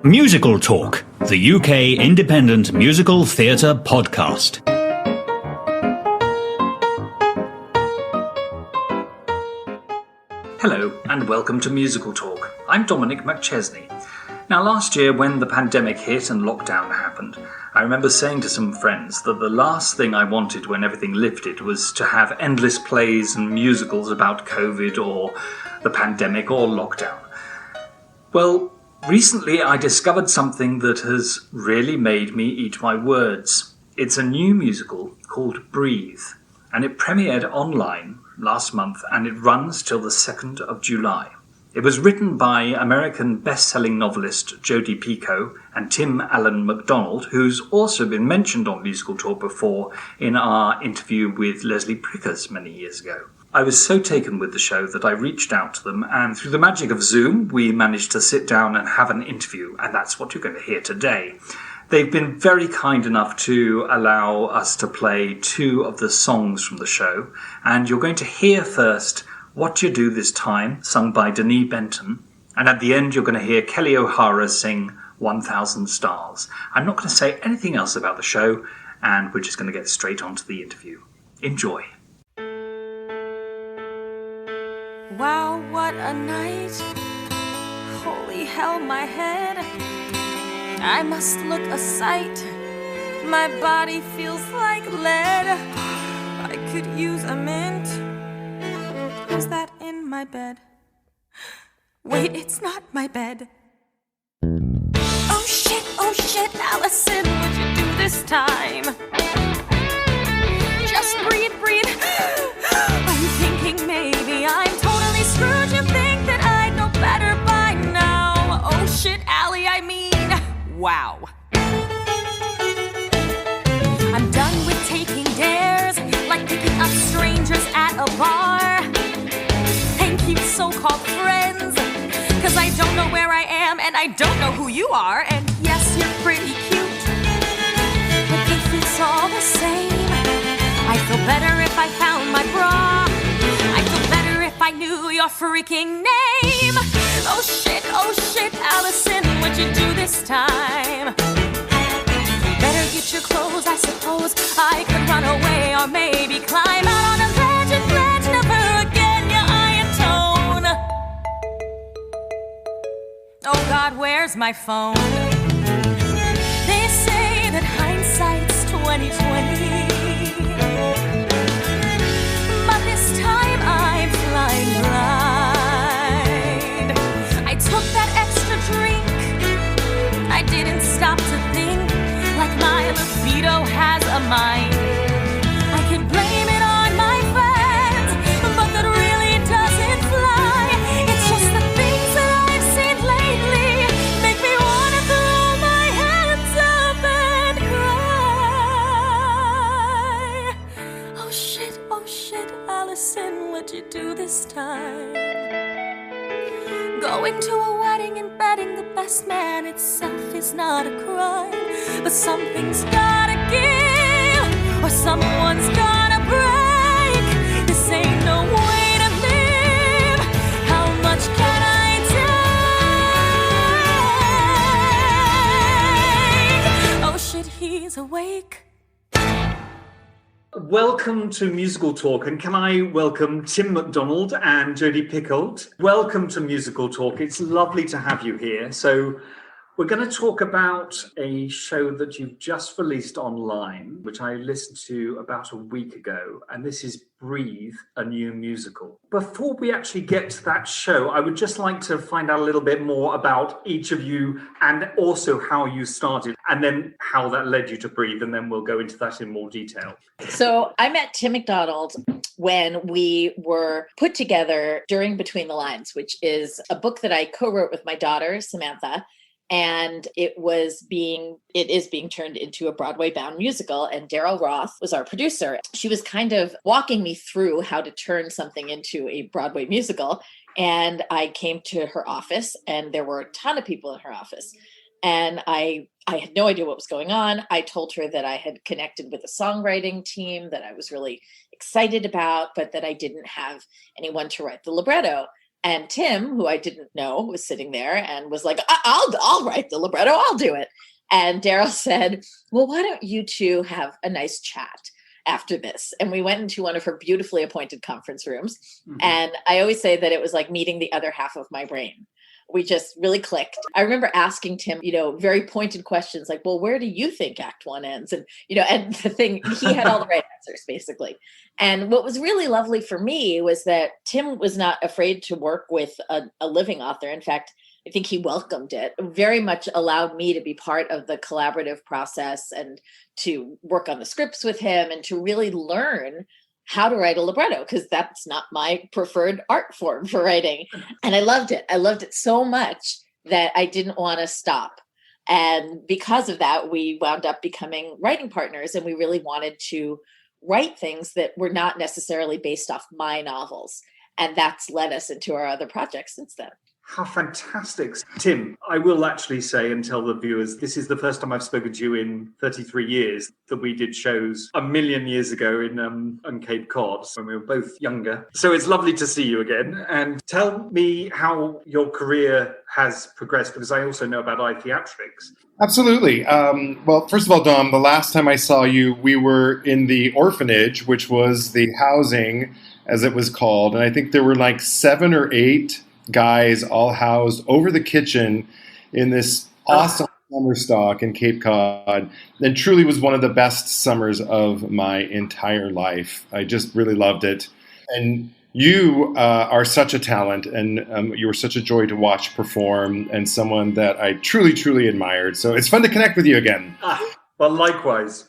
Musical Talk, the UK independent musical theatre podcast. Hello and welcome to Musical Talk. I'm Dominic McChesney. Now last year when the pandemic hit and lockdown happened, I remember saying to some friends that the last thing I wanted when everything lifted was to have endless plays and musicals about COVID or the pandemic or lockdown. Well, recently I discovered something that has really made me eat my words. It's a new musical called Breathe, and it premiered online last month and it runs till the 2nd of July. It was written by American best-selling novelist Jodi Picoult and Tim Allen McDonald, who's also been mentioned on Musical Talk before in our interview with Leslie Prickers many years ago. I was so taken with the show that I reached out to them, and through the magic of Zoom, we managed to sit down and have an interview, and that's what you're going to hear today. They've been very kind enough to allow us to play two of the songs from the show, and you're going to hear first What You Do This Time, sung by Denise Benton, and at the end you're going to hear Kelly O'Hara sing 1000 Stars. I'm not going to say anything else about the show, and we're just going to get straight on to the interview. Enjoy. Wow, what a night. Holy hell, my head. I must look a sight. My body feels like lead. I could use a mint. Who's that in my bed? Wait, it's not my bed. Oh shit, Allison, what'd you do this time? Just breathe. I'm thinking maybe I'm totally screwed. You think that I'd know better by now. Oh shit, Allie, I mean, wow. I'm done with taking dares, like picking up strangers at a bar. Thank you, so-called friends, cause I don't know where I am and I don't know who you are. And yes, you're pretty cute, but if it's all the same, I feel better if I found my bra. I feel better if I knew your freaking name. Oh shit, Allison, what'd you do this time? Better get your clothes, I suppose. I could run away or maybe climb out on a ledge, never again, yeah, I atone. Oh God, where's my phone? They say that hindsight's 20/20. But this time I'm flying blind. I took that extra drink. I didn't stop to think, like my libido has a mind. I could blame it on my friends, but that really doesn't fly. It's just the things that I've seen lately make me want to throw my hands up and cry. Oh shit, Allison, what'd you do this time? Going to a wedding and betting the best man itself is not a crime. But something's gotta give, or someone's gotta break. This ain't no way to live. How much can I take? Oh shit, he's awake. Welcome to Musical Talk, and can I welcome Tim McDonald and Jodi Picoult. Welcome to Musical Talk. It's lovely to have you here. So we're going to talk about a show that you've just released online, which I listened to about a week ago, and this is Breathe, a new musical. Before we actually get to that show, I would just like to find out a little bit more about each of you and also how you started and then how that led you to Breathe, and then we'll go into that in more detail. So I met Tim McDonald when we were put together during Between the Lines, which is a book that I co-wrote with my daughter, Samantha. And it is being turned into a Broadway-bound musical, and Daryl Roth was our producer. She was kind of walking me through how to turn something into a Broadway musical, and I came to her office, and there were a ton of people in her office, and I had no idea what was going on. I told her that I had connected with a songwriting team that I was really excited about, but that I didn't have anyone to write the libretto. And Tim, who I didn't know, was sitting there and was like, I'll write the libretto. I'll do it. And Daryl said, well, why don't you two have a nice chat after this? And we went into one of her beautifully appointed conference rooms. Mm-hmm. And I always say that it was like meeting the other half of my brain. We just really clicked. I remember asking Tim, very pointed questions like, well, where do you think Act One ends? And, and the thing, he had all the right answers, basically. And what was really lovely for me was that Tim was not afraid to work with a living author. In fact, I think he welcomed it, very much allowed me to be part of the collaborative process and to work on the scripts with him and to really learn how to write a libretto, because that's not my preferred art form for writing. And I loved it. I loved it so much that I didn't want to stop. And because of that, we wound up becoming writing partners, and we really wanted to write things that were not necessarily based off my novels. And that's led us into our other projects since then. How fantastic. Tim, I will actually say and tell the viewers, this is the first time I've spoken to you in 33 years, that we did shows a million years ago in Cape Cod when we were both younger. So it's lovely to see you again. And tell me how your career has progressed, because I also know about iTheatrics. Absolutely. Well, first of all, Dom, the last time I saw you, we were in the orphanage, which was the housing, as it was called. And I think there were like 7 or 8 guys all housed over the kitchen in this awesome summer stock in Cape Cod, and truly was one of the best summers of my entire life. I just really loved it. And you are such a talent, and you were such a joy to watch perform, and someone that I truly, truly admired. So it's fun to connect with you again. Well, likewise.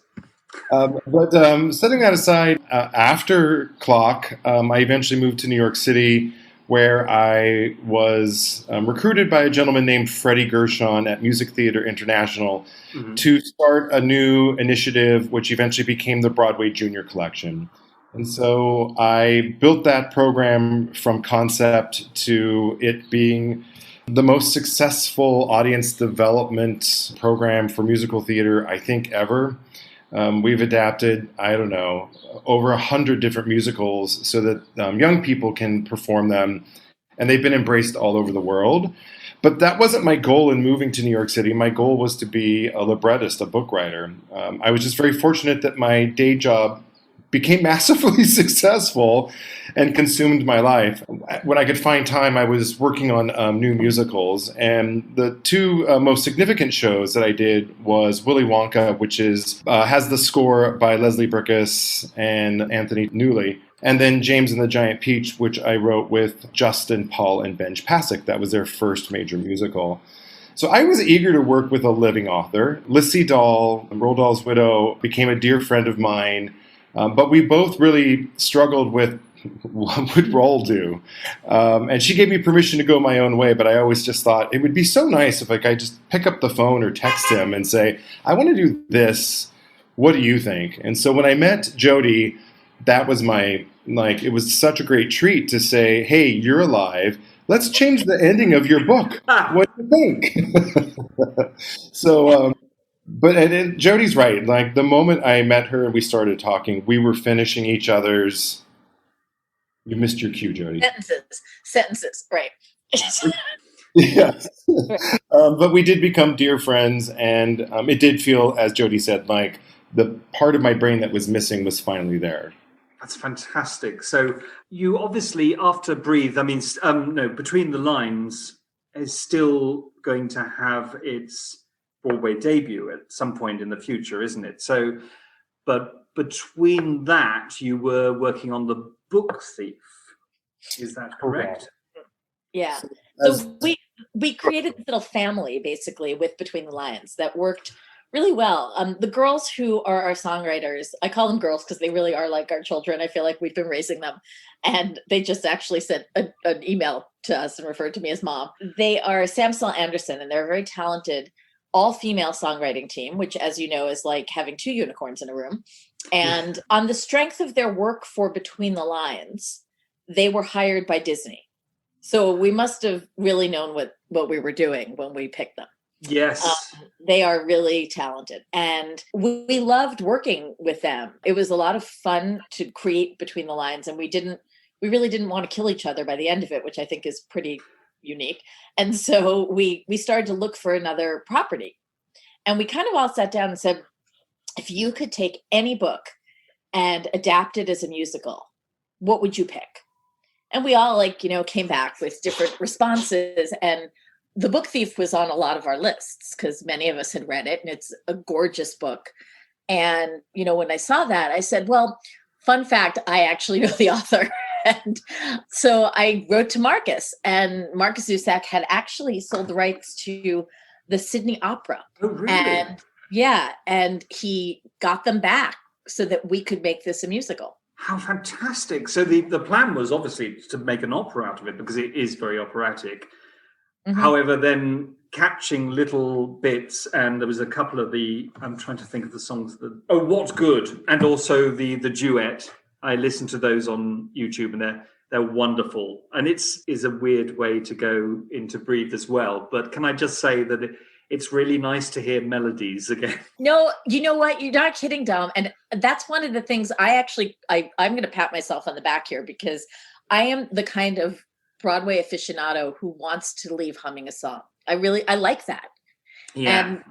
But setting that aside, after Clock, I eventually moved to New York City, where I was recruited by a gentleman named Freddie Gershon at Music Theater International to start a new initiative, which eventually became the Broadway Junior Collection. And so I built that program from concept to it being the most successful audience development program for musical theater, I think, ever. We've adapted, over 100 different musicals so that young people can perform them, and they've been embraced all over the world. But that wasn't my goal in moving to New York City. My goal was to be a librettist, a book writer. I was just very fortunate that my day job became massively successful and consumed my life. When I could find time, I was working on new musicals. And the 2 most significant shows that I did was Willy Wonka, which has the score by Leslie Bricusse and Anthony Newley. And then James and the Giant Peach, which I wrote with Justin, Paul, and Benj Pasek. That was their first major musical. So I was eager to work with a living author. Lissy Dahl, Roald Dahl's widow, became a dear friend of mine. But we both really struggled with what would Roald do. And she gave me permission to go my own way, but I always just thought it would be so nice if I could just pick up the phone or text him and say, I want to do this. What do you think? And so when I met Jodi, that was it was such a great treat to say, hey, you're alive. Let's change the ending of your book. What do you think? So, but Jodi's right. Like the moment I met her and we started talking, we were finishing each other's. You missed your cue, Jodi. Sentences, right? Yes, but we did become dear friends, and it did feel, as Jodi said, like the part of my brain that was missing was finally there. That's fantastic. So you obviously, after Breathe, Between the Lines is still going to have its Broadway debut at some point in the future, isn't it? So, but between that, you were working on The Book Thief. Is that correct? Yeah. So we created this little family, basically, with Between the Lines that worked really well. The girls who are our songwriters, I call them girls because they really are like our children. I feel like we've been raising them. And they just actually sent an email to us and referred to me as mom. They are Samsel Anderson, and they're a very talented all-female songwriting team, which, as you know, is like having 2 unicorns in a room. And on the strength of their work for Between the Lines, they were hired by Disney. So we must have really known what we were doing when we picked them. Yes. They are really talented. And we loved working with them. It was a lot of fun to create Between the Lines. And we didn't we really didn't want to kill each other by the end of it, which I think is pretty unique. And so we started to look for another property. And we kind of all sat down and said, if you could take any book and adapt it as a musical, what would you pick? And we all came back with different responses. And The Book Thief was on a lot of our lists because many of us had read it, and it's a gorgeous book. And, when I saw that, I said, well, fun fact, I actually know the author. And so I wrote to Marcus, and Marcus Zusak had actually sold the rights to the Sydney Opera. Oh, really? And he got them back so that we could make this a musical. How fantastic. So the plan was obviously to make an opera out of it because it is very operatic. Mm-hmm. However, then catching little bits, and there was a couple of I'm trying to think of the songs. What Good, and also the duet. I listened to those on YouTube, and they're wonderful. And it's a weird way to go into Breathe as well. But can I just say that it's really nice to hear melodies again. No, you know what? You're not kidding, Dom. And that's one of the things I'm going to pat myself on the back here, because I am the kind of Broadway aficionado who wants to leave humming a song. I like that. Yeah. And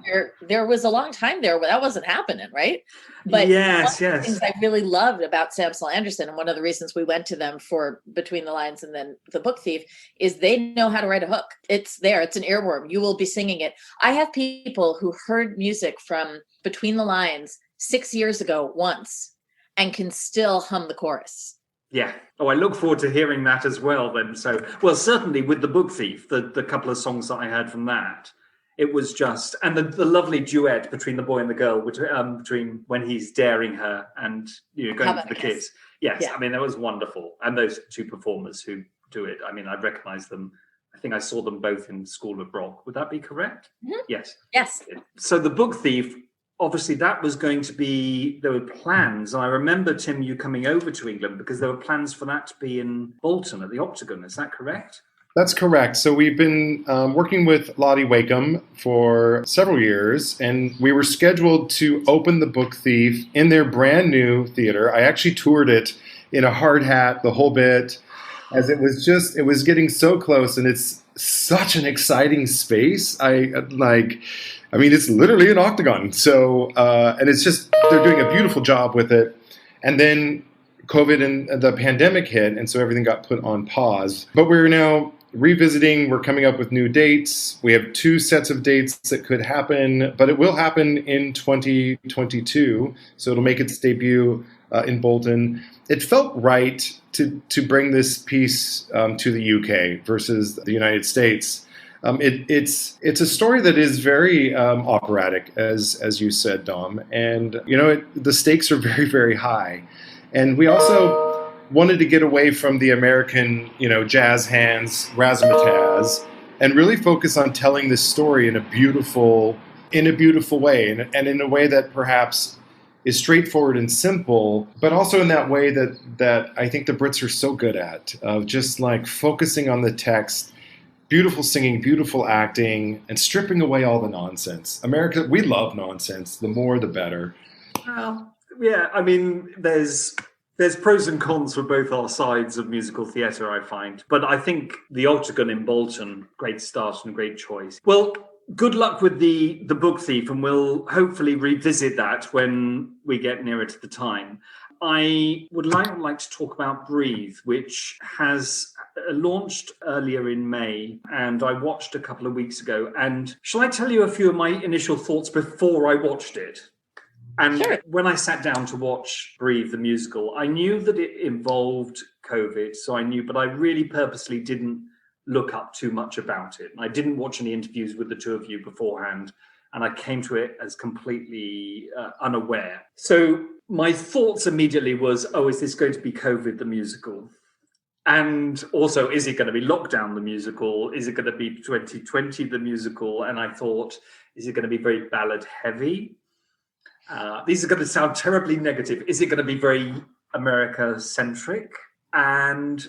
there was a long time there where that wasn't happening, right? But yes. Things I really loved about Samson Anderson, and one of the reasons we went to them for Between the Lines and then The Book Thief, is they know how to write a hook. It's there. It's an earworm. You will be singing it. I have people who heard music from Between the Lines 6 years ago once and can still hum the chorus. Yeah. Oh, I look forward to hearing that as well then. So, well, certainly with The Book Thief, the couple of songs that I heard from that, it was just, and the lovely duet between the boy and the girl, between when he's daring her and going for the kiss. Yes, yeah. I mean, that was wonderful. And those two performers who do it, I mean, I recognize them. I think I saw them both in School of Rock. Would that be correct? Mm-hmm. Yes. Yes. So The Book Thief, obviously that was going to be, there were plans. And I remember, Tim, you coming over to England because there were plans for that to be in Bolton at the Octagon. Is that correct? That's correct. So we've been working with Lottie Wakeham for several years, and we were scheduled to open The Book Thief in their brand new theater. I actually toured it in a hard hat, the whole bit, as it was getting so close, and it's such an exciting space. It's literally an Octagon. So, and it's just, they're doing a beautiful job with it. And then COVID and the pandemic hit, and so everything got put on pause. But we're now revisiting, we're coming up with new dates. We have 2 sets of dates that could happen, but it will happen in 2022. So it'll make its debut in Bolton. It felt right to bring this piece to the UK versus the United States. It's a story that is very operatic, as you said, Dom. And, the stakes are very, very high. And we also wanted to get away from the American, jazz hands, razzmatazz, and really focus on telling this story in a beautiful way, and in a way that perhaps is straightforward and simple, but also in that way that I think the Brits are so good at, of just focusing on the text, beautiful singing, beautiful acting, and stripping away all the nonsense. America, we love nonsense. The more, the better. Well, yeah, I mean, there's pros and cons for both our sides of musical theatre, I find. But I think the Octagon in Bolton, great start and great choice. Well, good luck with the Book Thief, and we'll hopefully revisit that when we get nearer to the time. I would like to talk about Breathe, which has launched earlier in May, and I watched a couple of weeks ago. And shall I tell you a few of my initial thoughts before I watched it? And sure. When I sat down to watch Breathe, the musical, I knew that it involved COVID, but I really purposely didn't look up too much about it. I didn't watch any interviews with the two of you beforehand, and I came to it as completely unaware. So my thoughts immediately was, is this going to be COVID, the musical? And also, is it going to be Lockdown, the musical? Is it going to be 2020, the musical? And I thought, is it going to be very ballad heavy? These are going to sound terribly negative. Is it going to be very America-centric? And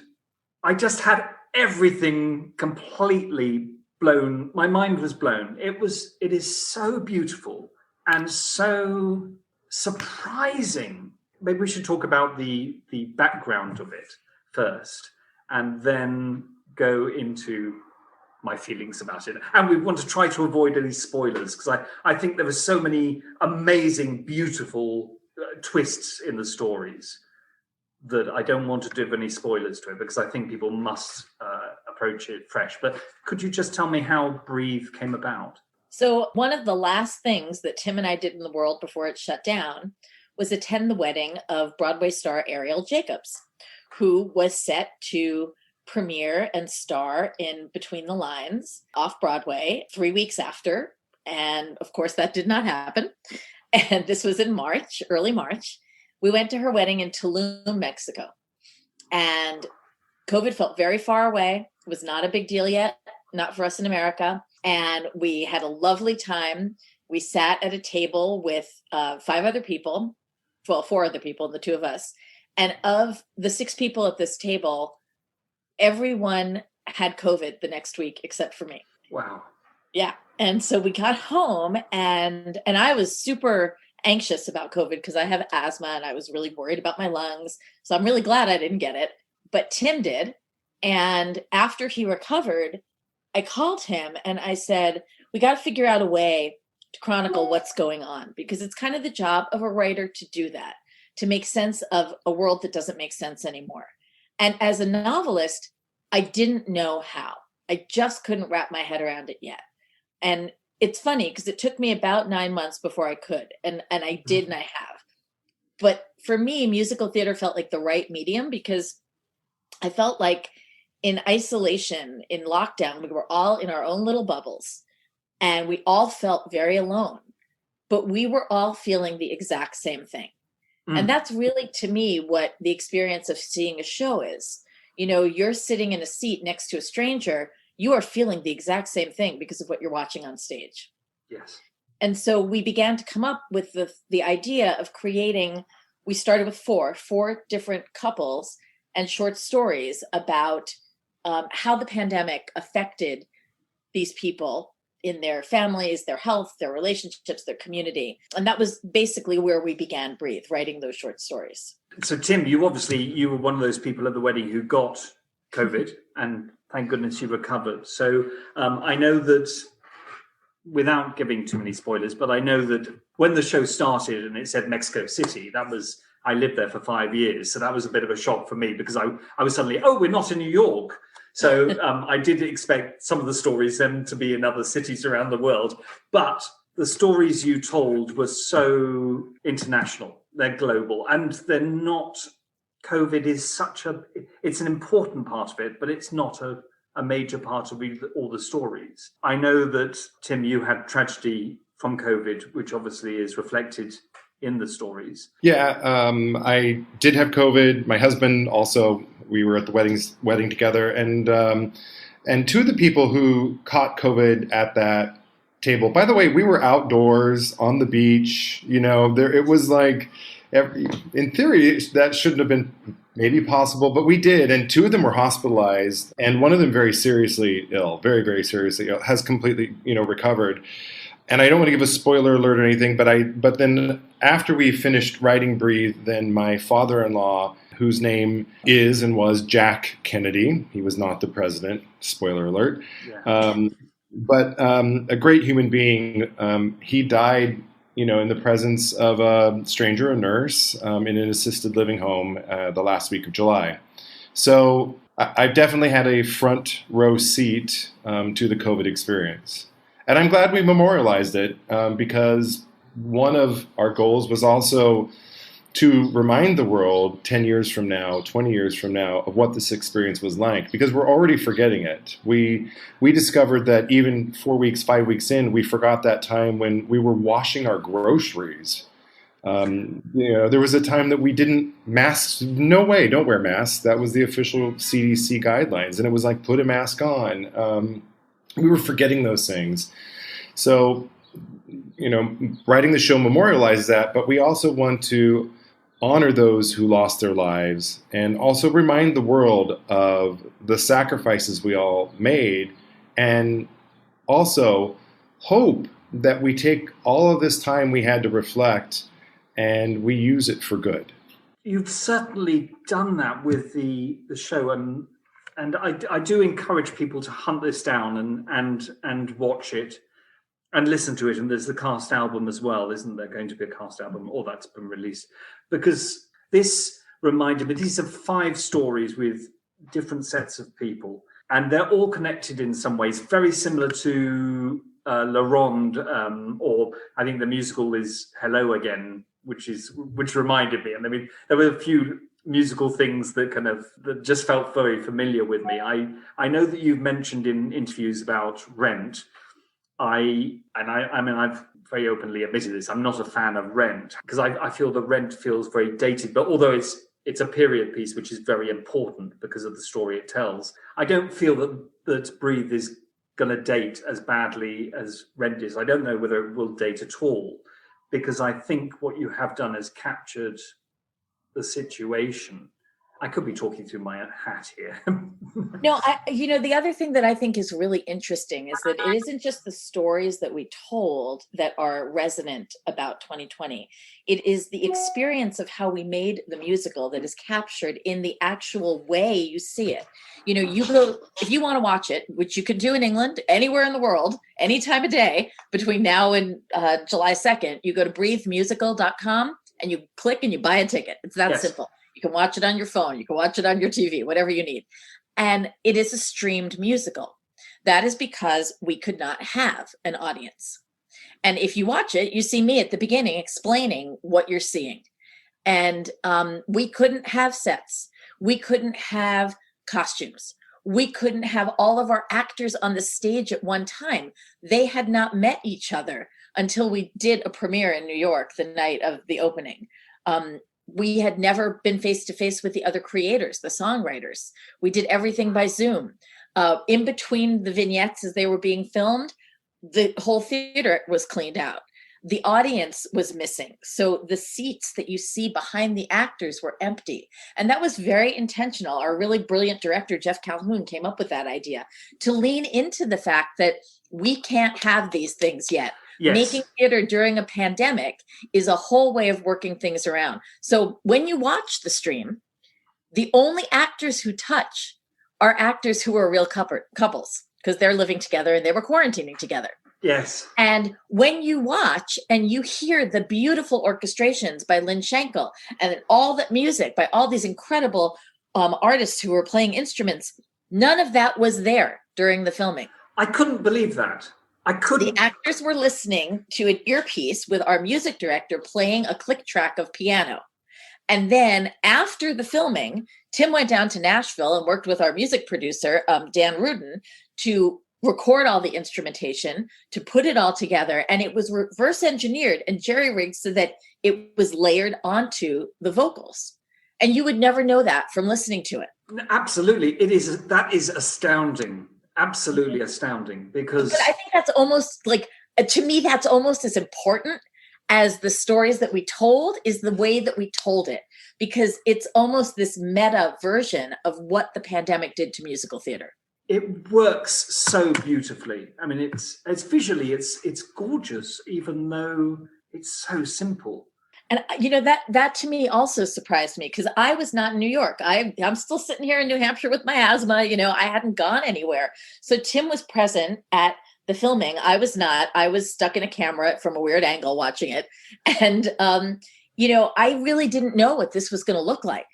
I just had everything completely blown. My mind was blown. It is so beautiful and so surprising. Maybe we should talk about the background of it first, and then go into my feelings about it. And we want to try to avoid any spoilers, because I think there are so many amazing, beautiful twists in the stories that I don't want to give any spoilers to it, because I think people must approach it fresh. But could you just tell me how Breathe came about? So one of the last things that Tim and I did in the world before it shut down was attend the wedding of Broadway star Ariel Jacobs, who was set to premiere and star in Between the Lines off Broadway 3 weeks after. And of course, that did not happen. And this was in March, early March. We went to her wedding in Tulum, Mexico. And COVID felt very far away. It was not a big deal yet, not for us in America. And we had a lovely time. We sat at a table with 5 other people, well, 4 other people, the 2 of us. And of the 6 people at this table, everyone had COVID the next week except for me. Wow. Yeah. And so we got home and I was super anxious about COVID because I have asthma and I was really worried about my lungs. So I'm really glad I didn't get it. But Tim did. And after he recovered, I called him and I said, we got to figure out a way to chronicle what's going on, because it's kind of the job of a writer to do that, to make sense of a world that doesn't make sense anymore. And as a novelist, I didn't know how. I just couldn't wrap my head around it yet. And it's funny because it took me about 9 months before I could. And I did, and I have. But for me, musical theater felt like the right medium, because I felt like in isolation, in lockdown, we were all in our own little bubbles and we all felt very alone, but we were all feeling the exact same thing. And that's really, to me, what the experience of seeing a show is. You know, you're sitting in a seat next to a stranger, you are feeling the exact same thing because of what you're watching on stage. Yes. And so we began to come up with the idea of creating, we started with four different couples and short stories about how the pandemic affected these people in their families, their health, their relationships, their community. And that was basically where we began Breathe, writing those short stories. So Tim, you were one of those people at the wedding who got COVID, and thank goodness you recovered. So I know that, without giving too many spoilers, but I know that when the show started and it said Mexico City, I lived there for 5 years. So that was a bit of a shock for me, because I was suddenly, we're not in New York. So I did expect some of the stories then to be in other cities around the world. But the stories you told were so international. They're global, and they're not, COVID is it's an important part of it, but it's not a major part of all the stories. I know that, Tim, you had tragedy from COVID, which obviously is reflected in the stories. Yeah, I did have COVID. My husband also, we were at the wedding together. And 2 of the people who caught COVID at that table, by the way, we were outdoors on the beach, it was like, in theory, that shouldn't have been maybe possible, but we did. And 2 of them were hospitalized, and one of them very seriously ill, very, very seriously ill, has completely, recovered. And I don't want to give a spoiler alert or anything, but then after we finished writing Breathe, then my father-in-law, whose name is and was Jack Kennedy, he was not the president, spoiler alert, but a great human being, he died, in the presence of a stranger, a nurse, in an assisted living home the last week of July. So I've definitely had a front row seat to the COVID experience. And I'm glad we memorialized it, because one of our goals was also to remind the world 10 years from now, 20 years from now, of what this experience was like, because we're already forgetting it. We discovered that even 4 weeks, 5 weeks in, we forgot that time when we were washing our groceries. There was a time that we didn't masks. No way, don't wear masks. That was the official CDC guidelines. And it was like, put a mask on. We were forgetting those things. So, writing the show memorializes that, but we also want to honor those who lost their lives and also remind the world of the sacrifices we all made, and also hope that we take all of this time we had to reflect and we use it for good. you've certainly done that with the show, and I do encourage people to hunt this down and watch it and listen to it. And there's the cast album as well, isn't there going to be a cast album? Or that's been released, because this reminded me, these are 5 stories with different sets of people, and they're all connected in some ways, very similar to La Ronde, or I think the musical is Hello Again, which reminded me. And I mean, there were a few musical things that just felt very familiar with me. I know that you've mentioned in interviews about Rent. I mean, I've very openly admitted this. I'm not a fan of Rent, because I feel that Rent feels very dated. But although it's a period piece, which is very important because of the story it tells, I don't feel that Breathe is going to date as badly as Rent is. I don't know whether it will date at all, because I think what you have done is captured the situation. I could be talking through my hat here. No, the other thing that I think is really interesting is that it isn't just the stories that we told that are resonant about 2020. It is the experience of how we made the musical that is captured in the actual way you see it. You know, you go, if you want to watch it, which you can do in England, anywhere in the world, any time of day, between now and July 2nd, you go to breathemusical.com and you click and you buy a ticket. It's that simple. You can watch it on your phone. You can watch it on your TV, whatever you need. And it is a streamed musical. That is because we could not have an audience. And if you watch it, you see me at the beginning explaining what you're seeing. And we couldn't have sets. We couldn't have costumes. We couldn't have all of our actors on the stage at one time. They had not met each other until we did a premiere in New York the night of the opening. We had never been face to face with the other creators, the songwriters. We did everything by Zoom. In between the vignettes as they were being filmed, the whole theater was cleaned out. The audience was missing. So the seats that you see behind the actors were empty. And that was very intentional. Our really brilliant director, Jeff Calhoun, came up with that idea to lean into the fact that we can't have these things yet. Yes. Making theater during a pandemic is a whole way of working things around. So when you watch the stream, the only actors who touch are actors who are real couples, because they're living together and they were quarantining together. Yes. And when you watch and you hear the beautiful orchestrations by Lynn Schenkel and all that music by all these incredible artists who were playing instruments, none of that was there during the filming. I couldn't believe that. I couldn't. The actors were listening to an earpiece with our music director playing a click track of piano. And then after the filming, Tim went down to Nashville and worked with our music producer, Dan Rudin, to record all the instrumentation, to put it all together. And it was reverse engineered and jerry-rigged so that it was layered onto the vocals. And you would never know that from listening to it. Absolutely. That is astounding. Absolutely astounding, because but I think that's almost like, to me, that's almost as important as the stories that we told is the way that we told it, because it's almost this meta version of what the pandemic did to musical theater. It works so beautifully. I mean, it's visually, it's gorgeous, even though it's so simple. And, you know, that to me also surprised me, because I was not in New York. I'm still sitting here in New Hampshire with my asthma. You know, I hadn't gone anywhere. So Tim was present at the filming. I was not. I was stuck in a camera from a weird angle watching it. And, you know, I really didn't know what this was going to look like.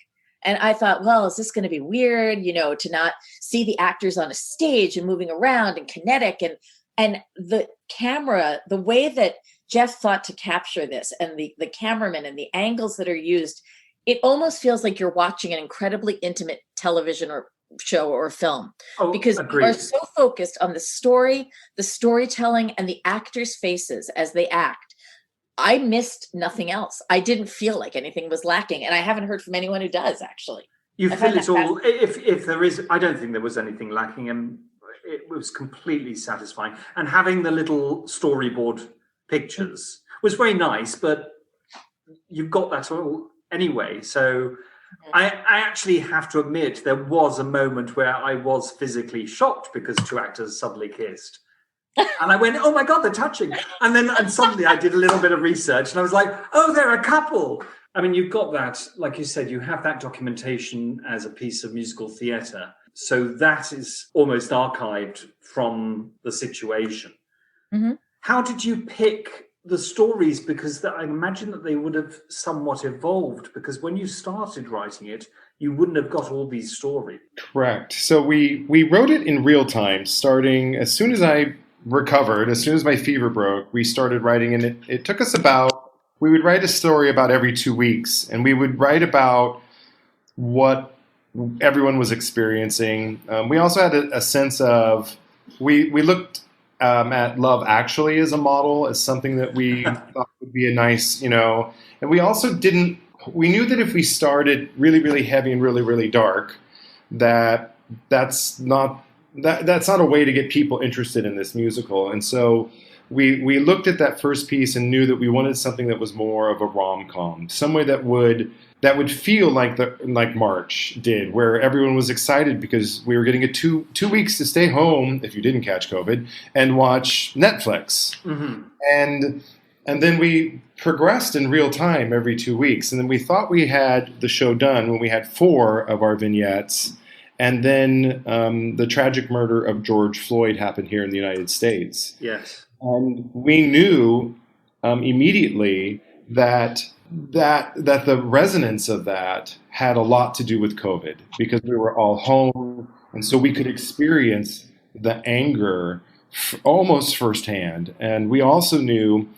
And I thought, well, is this going to be weird, you know, to not see the actors on a stage and moving around and kinetic, and the camera, the way that Jeff thought to capture this, and the cameraman and the angles that are used, it almost feels like you're watching an incredibly intimate television or show or film, because you are so focused on the story, the storytelling, and the actors' faces as they act. I missed nothing else. I didn't feel like anything was lacking, and I haven't heard from anyone who does, actually. You feel it all. If there is, I don't think there was anything lacking, and it was completely satisfying. And having the little storyboard pictures was very nice, but you've got that all anyway. So I actually have to admit, there was a moment where I was physically shocked because two actors suddenly kissed. And I went, oh my God, they're touching. And suddenly I did a little bit of research and I was like, oh, they're a couple. I mean, you've got that, like you said, you have that documentation as a piece of musical theatre. So that is almost archived from the situation. Mm-hmm. How did you pick the stories? Because I imagine that they would have somewhat evolved, because when you started writing it, you wouldn't have got all these stories. Correct. So we wrote it in real time, starting as soon as I recovered, as soon as my fever broke, we started writing, and it took us we would write a story about every 2 weeks, and we would write about what everyone was experiencing. We also had a sense of, we looked at Love Actually as a model, as something that we thought would be a nice, and we also we knew that if we started really, really heavy and really, really dark, that's not a way to get people interested in this musical. And so we looked at that first piece and knew that we wanted something that was more of a rom-com, some way that would feel like March did, where everyone was excited because we were getting a two weeks to stay home, if you didn't catch COVID, and watch Netflix. Mm-hmm. And then we progressed in real time every 2 weeks. And then we thought we had the show done when we had 4 of our vignettes. And then the tragic murder of George Floyd happened here in the United States. Yes. And we knew immediately that the resonance of that had a lot to do with COVID, because we were all home, and so we could experience the anger almost firsthand. And we also knew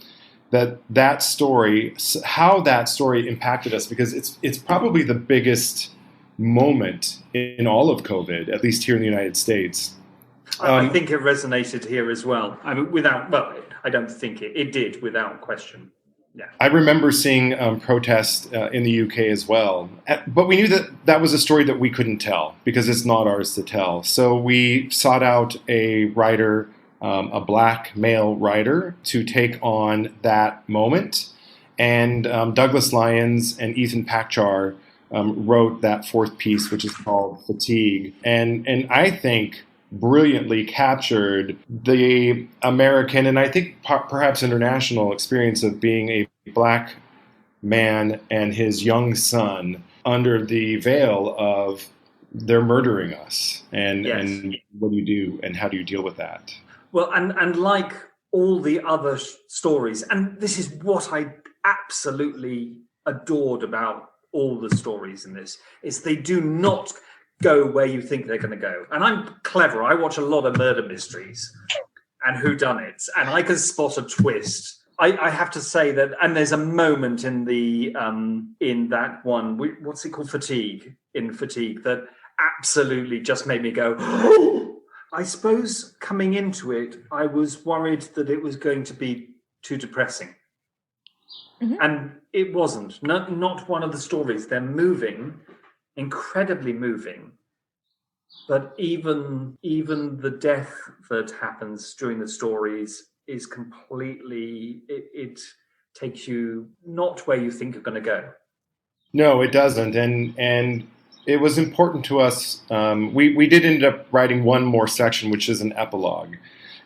that story, how that story impacted us, because it's probably the biggest moment in all of COVID, at least here in the United States. I think it resonated here as well. I mean, I don't think it did, without question. Yeah. I remember seeing protests in the UK as well. But we knew that was a story that we couldn't tell, because it's not ours to tell. So we sought out a writer, a black male writer, to take on that moment. And Douglas Lyons and Ethan Pakchar wrote that 4th piece, which is called Fatigue. And I think brilliantly captured the American, and I think perhaps international, experience of being a black man and his young son under the veil of they're murdering us. And what do you do, and how do you deal with that? Well, and like all the other stories, and this is what I absolutely adored about all the stories in this, is they do not go where you think they're going to go. And I'm clever. I watch a lot of murder mysteries and whodunits, and I can spot a twist. I have to say that, and there's a moment in that one, what's it called, Fatigue, that absolutely just made me go, oh! I suppose coming into it, I was worried that it was going to be too depressing. Mm-hmm. And it wasn't. Not one of the stories. They're moving, incredibly moving, but even the death that happens during the stories is completely, it takes you not where you think you're going to go. No, it doesn't. And it was important to us. We did end up writing one more section, which is an epilogue.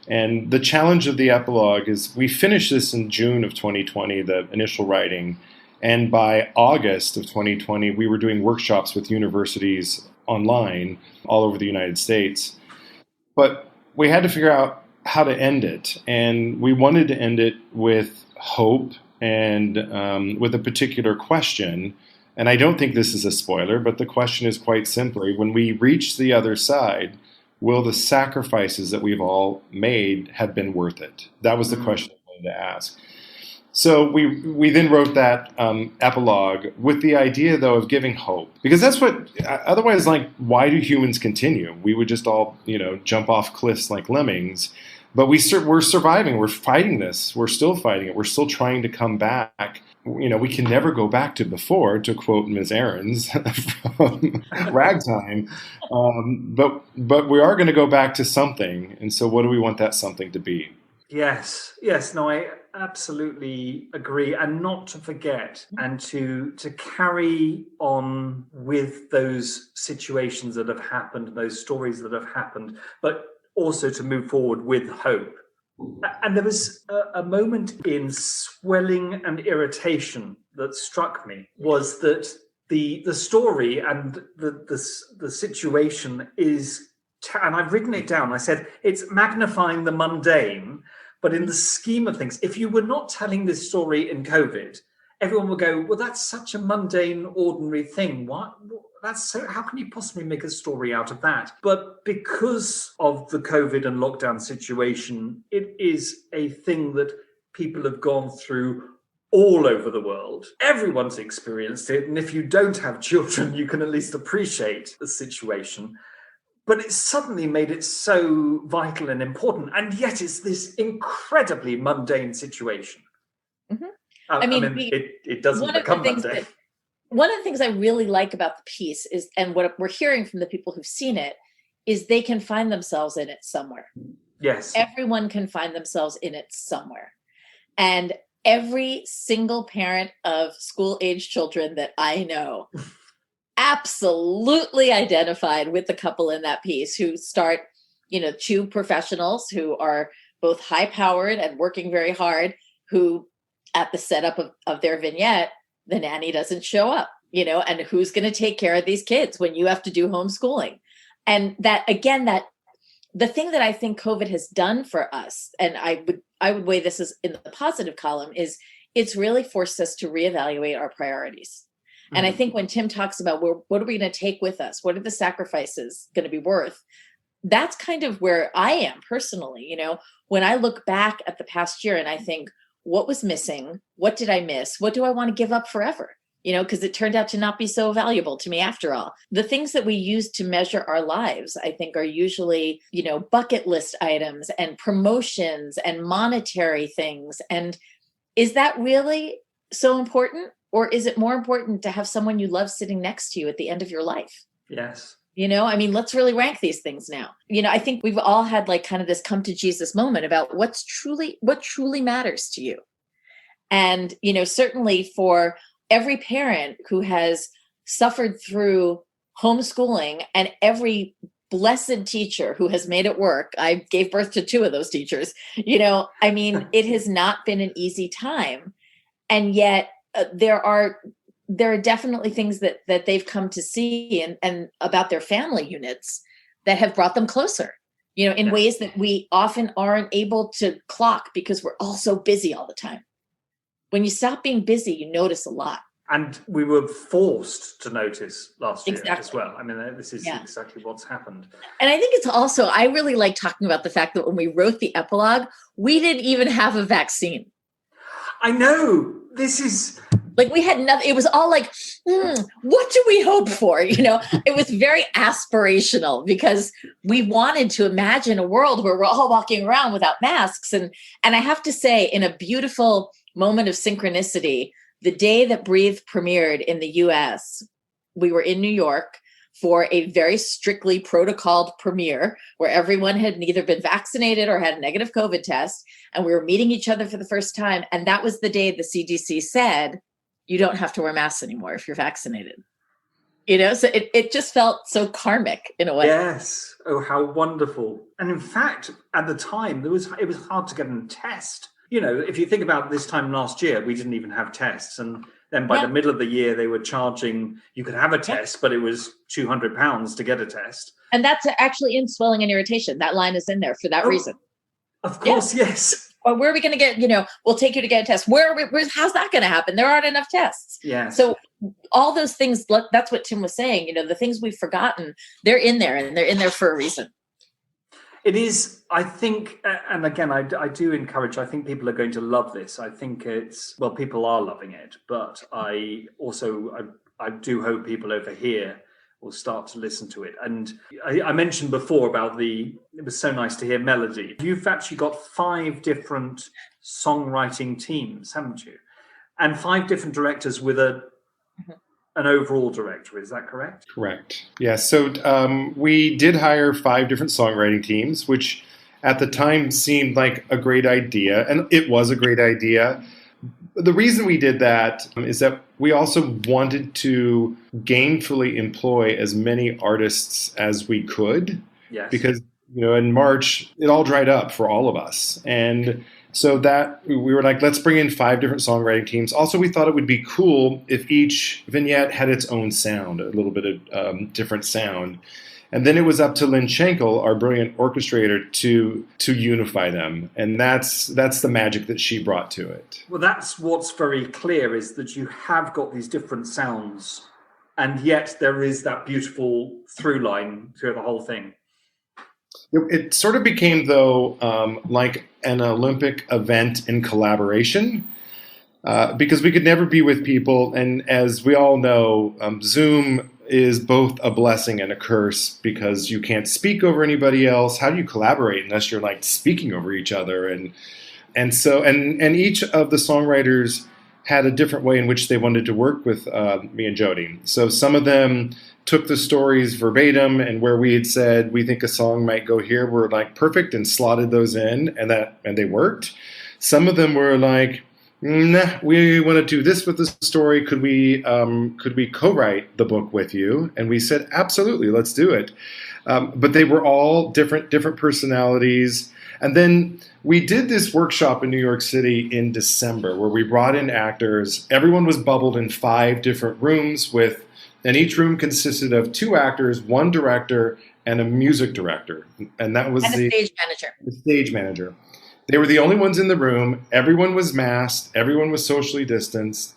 And the challenge of the epilogue is we finished this in June of 2020, the initial writing. And by August of 2020, we were doing workshops with universities online all over the United States. But we had to figure out how to end it. And we wanted to end it with hope and with a particular question. And I don't think this is a spoiler, but the question is quite simply, when we reach the other side, will the sacrifices that we've all made have been worth it? That was the question I wanted to ask. So we then wrote that epilogue with the idea, though, of giving hope. Because that's what, otherwise, like, why do humans continue? We would just all, jump off cliffs like lemmings. But we're surviving. We're fighting this. We're still fighting it. We're still trying to come back. We can never go back to before, to quote Ms. Ahrens from Ragtime. But we are going to go back to something. And so what do we want that something to be? Yes. No, I absolutely agree. And not to forget, and to carry on with those situations that have happened, those stories that have happened, but also to move forward with hope. And there was a moment in Swelling and Irritation that struck me was that the story and the situation is, and I've written it down. I said it's magnifying the mundane, but in the scheme of things, if you were not telling this story in COVID, everyone would go, well, that's such a mundane, ordinary thing. What? That's so. How can you possibly make a story out of that? But because of the COVID and lockdown situation, it is a thing that people have gone through all over the world. Everyone's experienced it. And if you don't have children, you can at least appreciate the situation. But it suddenly made it so vital and important. And yet it's this incredibly mundane situation. Mm-hmm. It doesn't become mundane. One of the things I really like about the piece is, and what we're hearing from the people who've seen it, is they can find themselves in it somewhere. Yes. Everyone can find themselves in it somewhere. And every single parent of school-age children that I know absolutely identified with the couple in that piece who start, two professionals who are both high-powered and working very hard, who at the setup of their vignette, the nanny doesn't show up, and who's going to take care of these kids when you have to do homeschooling? And that, again, that the thing that I think COVID has done for us, and I would weigh this as in the positive column, is it's really forced us to reevaluate our priorities. Mm-hmm. And I think when Tim talks about what are we going to take with us? What are the sacrifices going to be worth? That's kind of where I am personally, when I look back at the past year and I think, what was missing? What did I miss? What do I want to give up forever? Because it turned out to not be so valuable to me after all. The things that we use to measure our lives, I think, are usually, bucket list items and promotions and monetary things. And is that really so important? Or is it more important to have someone you love sitting next to you at the end of your life? Yes. Let's really rank these things now. I think we've all had kind of this come to Jesus moment about what truly matters to you. And, certainly for every parent who has suffered through homeschooling and every blessed teacher who has made it work. I gave birth to two of those teachers, it has not been an easy time. And yet there are definitely things that they've come to see and about their family units that have brought them closer, in ways that we often aren't able to clock because we're all so busy all the time. When you stop being busy, you notice a lot. And we were forced to notice last year Exactly. as well. This is exactly what's happened. And I think it's also, I really like talking about the fact that when we wrote the epilogue, we didn't even have a vaccine. I know. This is... we had nothing. It was all what do we hope for? It was very aspirational because we wanted to imagine a world where we're all walking around without masks. And I have to say, in a beautiful moment of synchronicity, the day that Breathe premiered in the US, we were in New York for a very strictly protocoled premiere where everyone had neither been vaccinated or had a negative COVID test. And we were meeting each other for the first time. And that was the day the CDC said, you don't have to wear masks anymore if you're vaccinated. So it just felt so karmic in a way. Yes. Oh, how wonderful. And in fact, at the time, it was hard to get a test. If you think about this time last year, we didn't even have tests. And then by the middle of the year, they were charging, you could have a test, but it was £200 to get a test. And that's actually in swelling and irritation. That line is in there for that reason. Of course, yes. Or where are we going to get, we'll take you to get a test. How's that going to happen? There aren't enough tests. Yeah. So all those things, that's what Tim was saying, the things we've forgotten, they're in there and they're in there for a reason. It is, I think, and again, I do encourage, I think people are going to love this. I think people are loving it, but I do hope people over here will start to listen to it. And I mentioned before about it was so nice to hear melody. You've actually got 5 different songwriting teams, haven't you? And 5 different directors with an overall director, is that correct? Correct. Yeah, so we did hire 5 different songwriting teams, which at the time seemed like a great idea, and it was a great idea. The reason we did that is that we also wanted to gainfully employ as many artists as we could. Yes. Because, in March, it all dried up for all of us. And So that we were like, let's bring in 5 different songwriting teams. Also, we thought it would be cool if each vignette had its own sound, a little bit of different sound. And then it was up to Lynn Schenkel, our brilliant orchestrator, to unify them. And that's the magic that she brought to it. Well, that's what's very clear, is that you have got these different sounds, and yet there is that beautiful through line through the whole thing. It sort of became, though, like an Olympic event in collaboration, because we could never be with people. And as we all know, Zoom is both a blessing and a curse, because you can't speak over anybody else. How do you collaborate unless you're like speaking over each other? And so each of the songwriters had a different way in which they wanted to work with me and Jodi. So some of them took the stories verbatim, and where we had said we think a song might go here, were like perfect and slotted those in, and they worked. Some of them were like, nah, we want to do this with the story. Could we co-write the book with you? And we said, absolutely, let's do it. But they were all different personalities. And then we did this workshop in New York City in December where we brought in actors. Everyone was bubbled in 5 different rooms and each room consisted of 2 actors, 1 director, and a music director. And that was the stage manager. The stage manager. They were the only ones in the room. Everyone was masked. Everyone was socially distanced.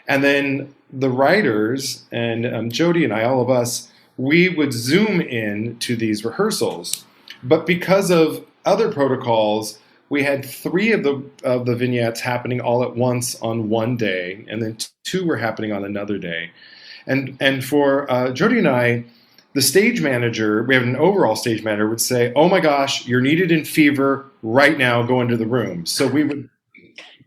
And then the writers and Jodi and I, all of us, we would Zoom in to these rehearsals. But because of other protocols, we had 3 of the vignettes happening all at once on one day, and then 2 were happening on another day. And for Jodi and I, the stage manager, we have an overall stage manager, would say, oh my gosh, you're needed in fever right now, go into the room. So we would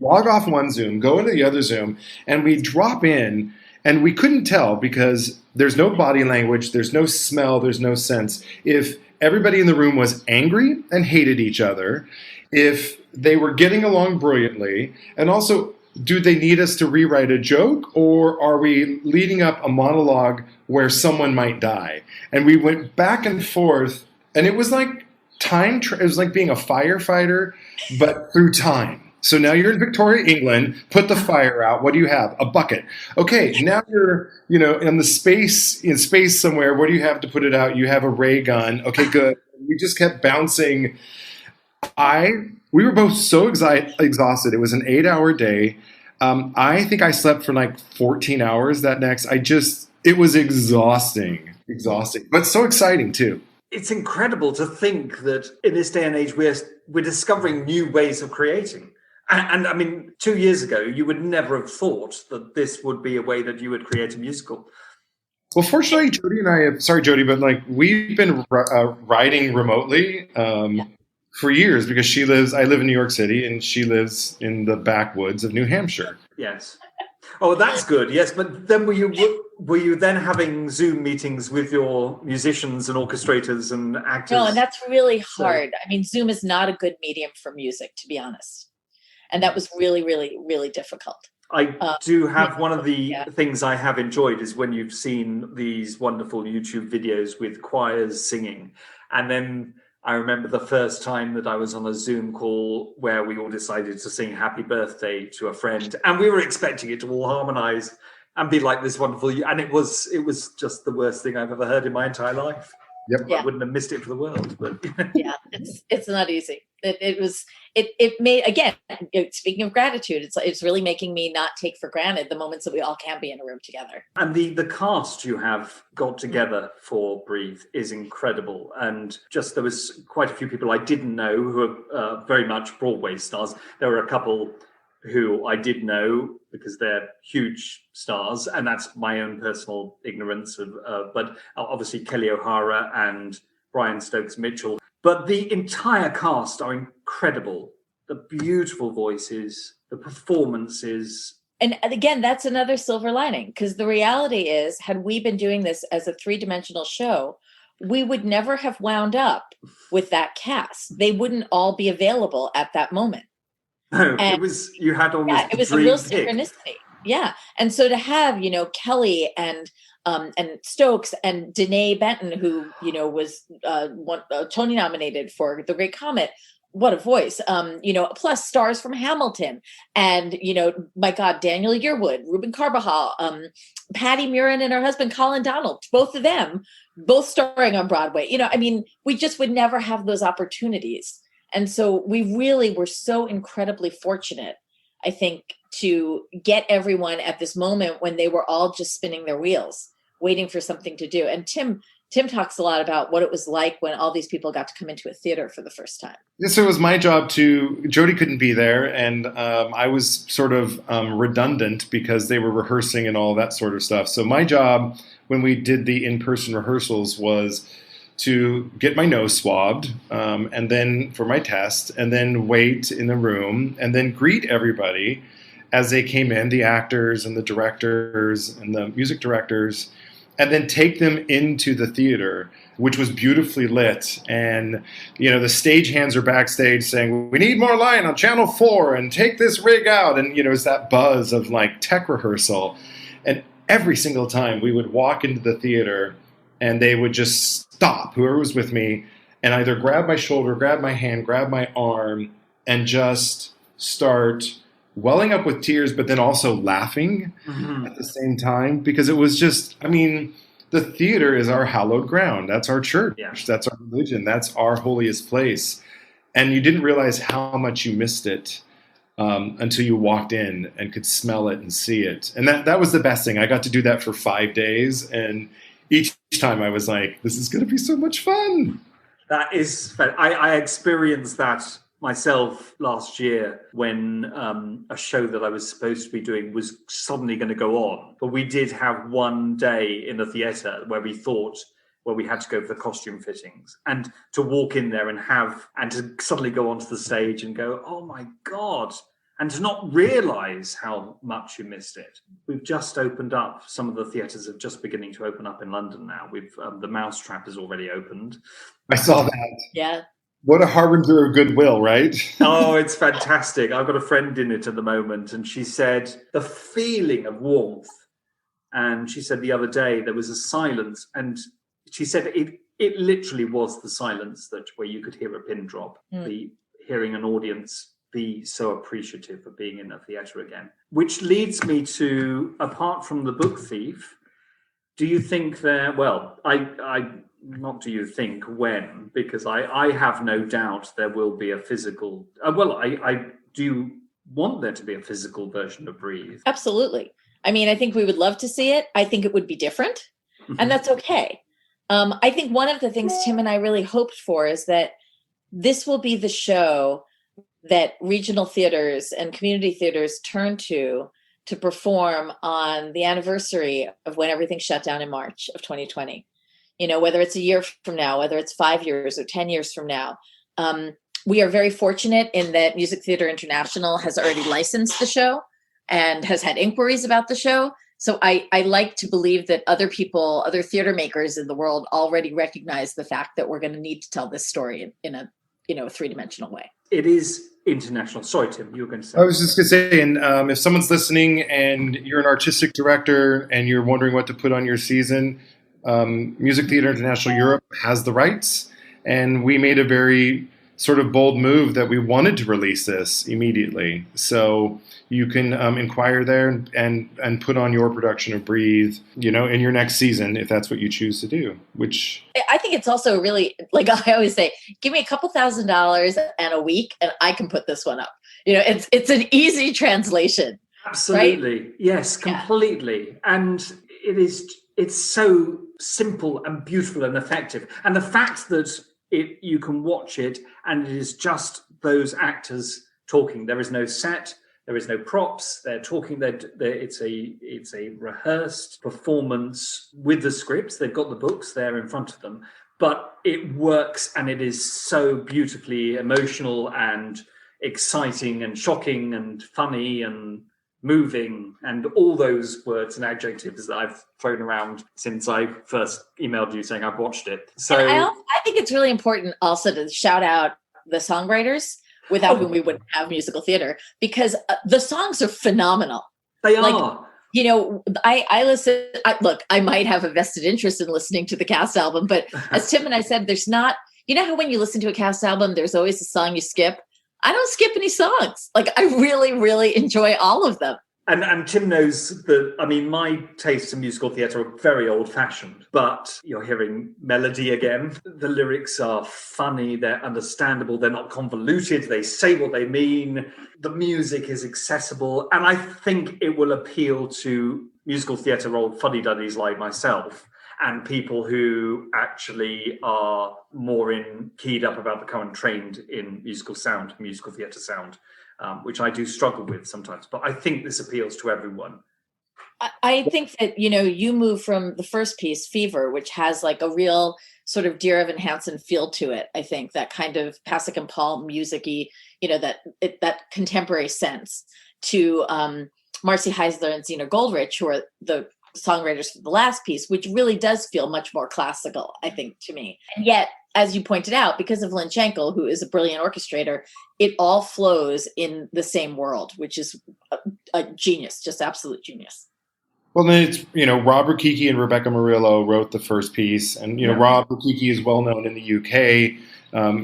log off one Zoom, go into the other Zoom, and we drop in, and we couldn't tell because there's no body language, there's no smell, there's no sense. If everybody in the room was angry and hated each other, if they were getting along brilliantly, and also, do they need us to rewrite a joke, or are we leading up a monologue where someone might die? And we went back and forth, and it was like it was like being a firefighter, but through time. So now you're in Victoria, England, put the fire out. What do you have? A bucket. Okay, now you're, in space somewhere. What do you have to put it out? You have a ray gun. Okay, good. We just kept bouncing. We were both so exhausted. It was an 8-hour day. I think I slept for like 14 hours that next. It was exhausting, but so exciting too. It's incredible to think that in this day and age, we're discovering new ways of creating. And I mean, 2 years ago, you would never have thought that this would be a way that you would create a musical. Well, fortunately, Jodi and I, sorry, Jodi, but we've been writing remotely for years because I live in New York City and she lives in the backwoods of New Hampshire. Yes. Oh, that's good. Yes. But then were you then having Zoom meetings with your musicians and orchestrators and actors? No, and that's really hard. I mean, Zoom is not a good medium for music, to be honest. And that was really, really, really difficult. I do have one of the things I have enjoyed is when you've seen these wonderful YouTube videos with choirs singing. And then I remember the first time that I was on a Zoom call where we all decided to sing Happy Birthday to a friend. And we were expecting it to all harmonize and be like this wonderful. And it was just the worst thing I've ever heard in my entire life. Yep. I wouldn't have missed it for the world. But yeah, it's not easy. It made, again, speaking of gratitude, it's really making me not take for granted the moments that we all can be in a room together. And the cast you have got together for Breathe is incredible. And just there was quite a few people I didn't know who are very much Broadway stars. There were a couple who I did know because they're huge stars, and that's my own personal ignorance of. But obviously Kelly O'Hara and Brian Stokes Mitchell. But the entire cast are incredible. The beautiful voices, the performances. And again, that's another silver lining, because the reality is, had we been doing this as a 3-dimensional show, we would never have wound up with that cast. They wouldn't all be available at that moment. No, it was a real synchronicity. Yeah. And so to have, Kelly and Stokes and Danae Benton, who, was Tony nominated for The Great Comet, what a voice. Plus stars from Hamilton and, my God, Daniel Yearwood, Ruben Carbajal, Patty Murin and her husband, Colin Donald, both of them, both starring on Broadway. We just would never have those opportunities. And so we really were so incredibly fortunate, I think, to get everyone at this moment when they were all just spinning their wheels, waiting for something to do. And Tim talks a lot about what it was like when all these people got to come into a theater for the first time. So it was my job Jodi couldn't be there, and I was sort of redundant because they were rehearsing and all that sort of stuff. So my job when we did the in-person rehearsals was to get my nose swabbed, and then for my test, and then wait in the room, and then greet everybody as they came in, the actors and the directors and the music directors, and then take them into the theater, which was beautifully lit. And, the stagehands are backstage saying, we need more light on channel 4 and take this rig out. And, it's that buzz of like tech rehearsal. And every single time we would walk into the theater and they would just stop, whoever was with me, and either grab my shoulder, grab my hand, grab my arm, and just start welling up with tears, but then also laughing at the same time, because it was just, the theater is our hallowed ground. That's our church. Yeah. That's our religion. That's our holiest place. And you didn't realize how much you missed it until you walked in and could smell it and see it. And that was the best thing. I got to do that for 5 days. And each time I was like, this is going to be so much fun. That is, I experienced that myself last year when a show that I was supposed to be doing was suddenly going to go on. But we did have one day in the theatre where we had to go for the costume fittings, and to walk in there and to suddenly go onto the stage and go, oh my God, and to not realise how much you missed it. We've just opened up, some of the theatres are just beginning to open up in London now. We've the Mousetrap is already opened. I saw that. Yeah. What a harbinger of goodwill, right? Oh, it's fantastic. I've got a friend in it at the moment, and she said the feeling of warmth. And she said the other day there was a silence, and she said it literally was the silence where you could hear a pin drop, the hearing an audience be so appreciative of being in a theatre again. Which leads me to, apart from The Book Thief, do you think not do you think when, because I have no doubt there will be a physical, I do want there to be a physical version of Breathe. Absolutely. I think we would love to see it. I think it would be different, and that's okay. I think one of the things Tim and I really hoped for is that this will be the show that regional theaters and community theaters turn to perform on the anniversary of when everything shut down in March of 2020. Whether it's a year from now, whether it's 5 years or 10 years from now. We are very fortunate in that Music Theatre International has already licensed the show and has had inquiries about the show. So I like to believe that other theater makers in the world already recognize the fact that we're going to need to tell this story in a three-dimensional way. It is international. Sorry, Tim, you were going to say. I was just going to say, and if someone's listening and you're an artistic director and you're wondering what to put on your season, Music Theatre International Europe has the rights, and we made a very sort of bold move that we wanted to release this immediately. So you can inquire there and put on your production of Breathe, in your next season, if that's what you choose to do, which I think it's also really, like I always say, give me a couple $1,000s and a week and I can put this one up. It's an easy translation. Absolutely. Right? Yes, completely. Yeah. And it's so simple and beautiful and effective. And the fact that you can watch it and it is just those actors talking. There is no set. There is no props. They're talking. It's a rehearsed performance with the scripts. They've got the books there in front of them. But it works, and it is so beautifully emotional and exciting and shocking and funny and moving, and all those words and adjectives that I've thrown around since I first emailed you saying I've watched it. So I think it's really important also to shout out the songwriters, without whom we wouldn't have musical theater, because the songs are phenomenal. They are. I listen. Look, I might have a vested interest in listening to the cast album, but as Tim and I said, there's not. You know how when you listen to a cast album, there's always a song you skip? I don't skip any songs. Like, I really, really enjoy all of them. And Tim knows that, I mean, my tastes in musical theatre are very old-fashioned, but you're hearing melody again. The lyrics are funny, they're understandable, they're not convoluted, they say what they mean, the music is accessible, and I think it will appeal to musical theatre old fuddy-duddies like myself and people who actually are more keyed up about the current trend in musical theatre sound. Which I do struggle with sometimes, but I think this appeals to everyone. I think that, you move from the first piece, Fever, which has like a real sort of Dear Evan Hansen feel to it. I think that kind of Pasek and Paul music-y, that contemporary sense, to Marcy Heisler and Zena Goldrich, who are the songwriters for the last piece, which really does feel much more classical, I think, to me. And yet, as you pointed out, because of Lynn Schenkel, who is a brilliant orchestrator, it all flows in the same world, which is a genius, just absolute genius. Well, then it's, Rob Rukiki and Rebecca Murillo wrote the first piece. And, Rob Rukiki is well known in the UK.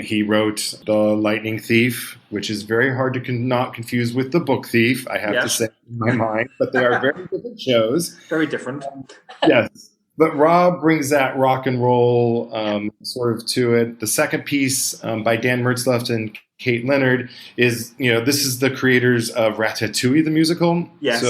He wrote The Lightning Thief, which is very hard to not confuse with The Book Thief, I have to say in my mind. But they are very different shows. Very different. Yes. But Rob brings that rock and roll sort of to it. The second piece by Dan Mertzleft and Kate Leonard is, this is the creators of Ratatouille, the musical. Yes.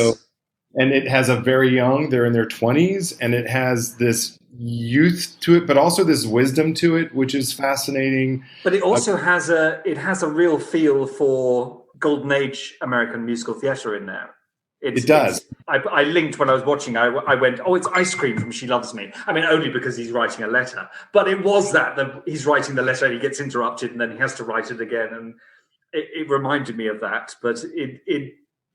And it has a very young, they're in their 20s, and it has this youth to it, but also this wisdom to it, which is fascinating. But it also has a real feel for Golden Age American musical theatre in there. It does. I linked when I was watching. I went, oh, it's Ice Cream from She Loves Me. I mean, only because he's writing a letter. But it was that he's writing the letter and he gets interrupted and then he has to write it again. And it reminded me of that. But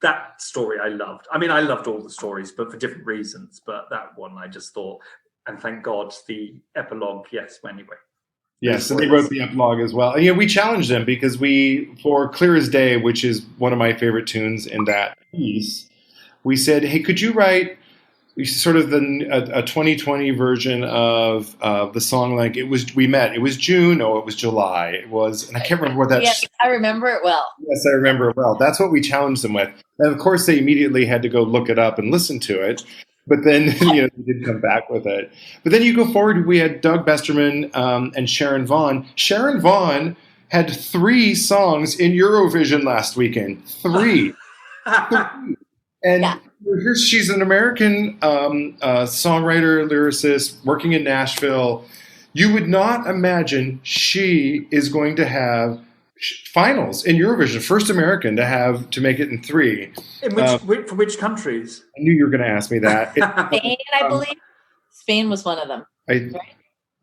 that story I loved. I mean, I loved all the stories, but for different reasons. But that one I just thought, and thank God, the epilogue, yes, anyway. Yes, and they wrote the epilogue as well. And, we challenged them because for Clear as Day, which is one of my favorite tunes in that piece, we said, hey, could you write sort of a 2020 version of the song like it was June, or it was July. It was, and I can't remember what that. Yes, I remember it well. Yes, I remember it well. That's what we challenged them with. And of course, they immediately had to go look it up and listen to it. But then, they did come back with it. But then you go forward, we had Doug Besterman and Sharon Vaughn. Sharon Vaughn had 3 songs in Eurovision last weekend. 3. And she's an American songwriter, lyricist, working in Nashville. You would not imagine she is going to have finals in Eurovision. First American to make it in 3. For which countries? I knew you were going to ask me that. Spain, I believe. Spain was one of them.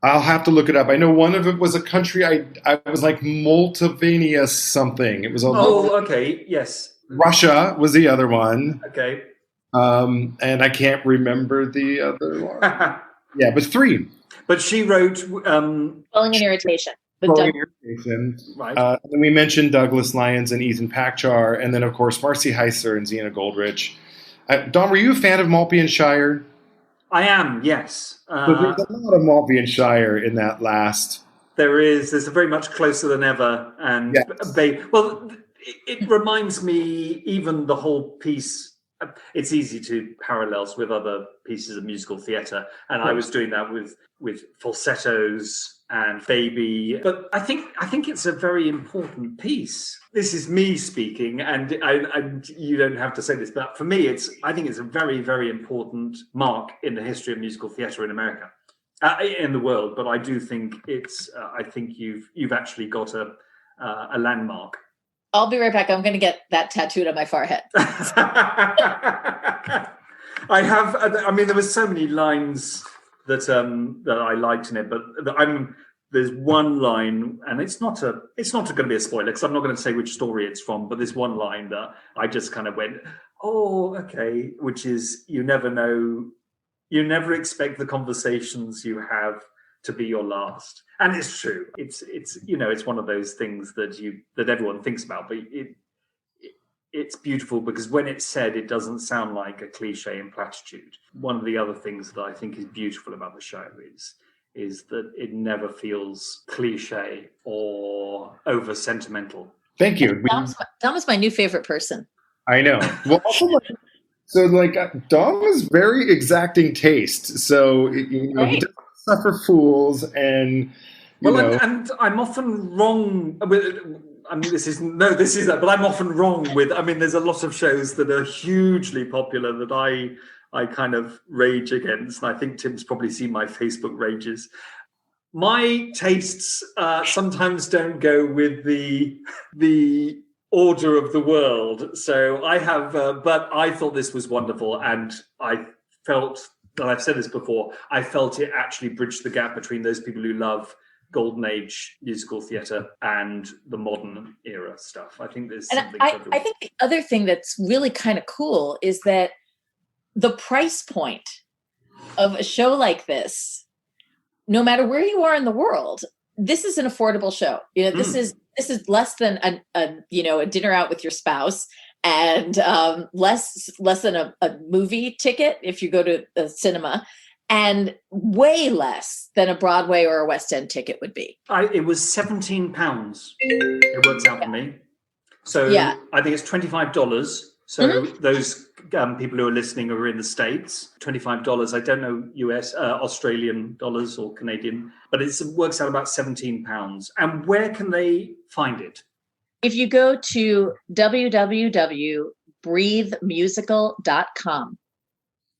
I'll have to look it up. I know one of it was a country. I was like Moldavania something. It was okay, yes. Russia was the other one. Okay. And I can't remember the other one. Yeah, but 3. But she wrote Falling in Irritation. Right. And then we mentioned Douglas Lyons and Ethan Pakchar, and then of course Marcy Heisler and Zena Goldrich. Don, were you a fan of Maltby and Shire? I am, yes. So there's a lot of Maltby and Shire in that last. There is. There's a very much Closer Than Ever, and it reminds me, even the whole piece. It's easy to parallels with other pieces of musical theatre, and I was doing that with falsettos and Baby. But I think it's a very important piece. This is me speaking, and you don't have to say this, but for me, I think it's a very, very important mark in the history of musical theatre in America, in the world. But I do think it's. I think you've actually got a landmark. I'll be right back. I'm going to get that tattooed on my forehead. I have. I mean, there were so many lines that I liked in it, but there's one line, and it's not going to be a spoiler because I'm not going to say which story it's from. But there's one line that I just kind of went, "Oh, okay," which is, "You never know, you never expect the conversations you have to be your last." And it's true. It's it's one of those things that everyone thinks about, but it's beautiful because when it's said, it doesn't sound like a cliche and platitude. One of the other things that I think is beautiful about the show is that it never feels cliche or over sentimental. Thank you. Dom is my new favorite person. I know. Well, also, Dom is very exacting taste. So, he doesn't suffer fools, and and I'm often wrong with. I mean, but I'm often wrong with. I mean, there's a lot of shows that are hugely popular that I kind of rage against, and I think Tim's probably seen my Facebook rages. My tastes sometimes don't go with the order of the world. So I have, but I thought this was wonderful, and I felt, and I've said this before, I felt it actually bridged the gap between those people who love Golden Age musical theatre and the modern era stuff. I think there's something for everyone. I think the other thing that's really kind of cool is that the price point of a show like this, no matter where you are in the world, this is an affordable show. This is less than a dinner out with your spouse, and less than a movie ticket if you go to the cinema, and way less than a Broadway or a West End ticket would be. It was £17. It works out for me. So I think it's $25. So those people who are listening are in the States. $25. I don't know US, Australian dollars or Canadian, but it works out about £17. And where can they find it? If you go to www.breathemusical.com,